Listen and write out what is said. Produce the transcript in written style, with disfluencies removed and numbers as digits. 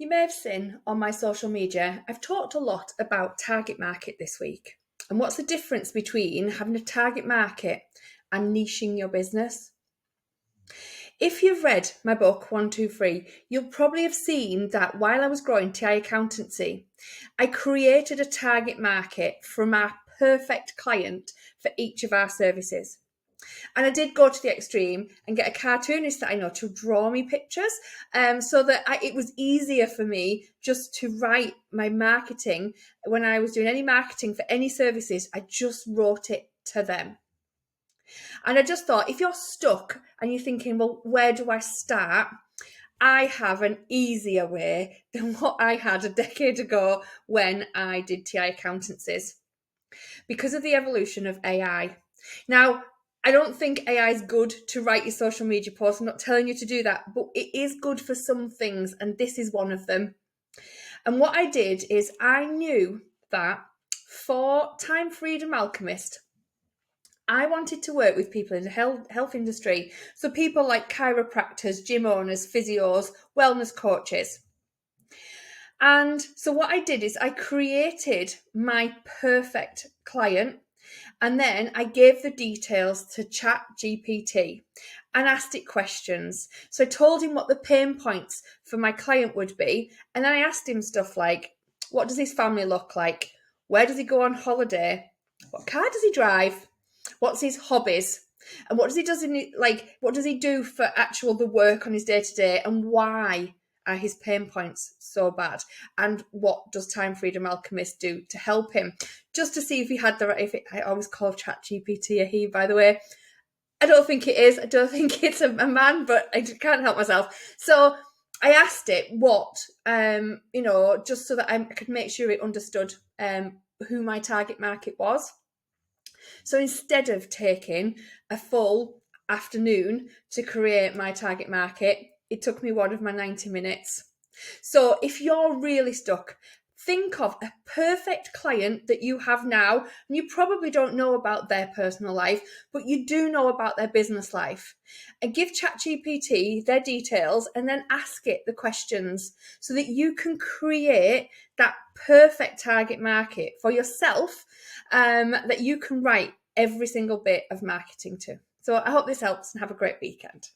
You may have seen on my social media, I've talked a lot about target market this week. And what's the difference between having a target market and niching your business? If you've read my book, 123, you'll probably have seen that while I was growing TI Accountancy, I created a target market from our perfect client for each of our services. And I did go to the extreme and get a cartoonist that I know to draw me pictures, so that it was easier for me just to write my marketing. When I was doing any marketing for any services, I just wrote it to them. And I just thought, if you're stuck and you're thinking, well, where do I start? I have an easier way than what I had a decade ago when I did TI accountancies, because of the evolution of AI. Now, I don't think AI is good to write your social media posts. I'm not telling you to do that, but it is good for some things, and this is one of them. And what I did is I knew that for Time Freedom Alchemist, I wanted to work with people in the health industry. So people like chiropractors, gym owners, physios, wellness coaches. And so what I did is I created my perfect client, and then I gave the details to ChatGPT and asked it questions. So I told him what the pain points for my client would be. And then I asked him stuff like, what does his family look like? Where does he go on holiday? What car does he drive? What's his hobbies? And what does he do for the work on his day-to-day? And why are his pain points so bad? And what does Time Freedom Alchemist do to help him? Just to see if he had the right. I always call ChatGPT a he, by the way. I don't think it is. I don't think it's a man, but I can't help myself. So I asked it what, just so that I could make sure it understood who my target market was. So instead of taking a full afternoon to create my target market, it took me one of my 90 minutes. So if you're really stuck, think of a perfect client that you have now, and you probably don't know about their personal life, but you do know about their business life. And give ChatGPT their details and then ask it the questions so that you can create that perfect target market for yourself, that you can write every single bit of marketing to. So I hope this helps, and have a great weekend.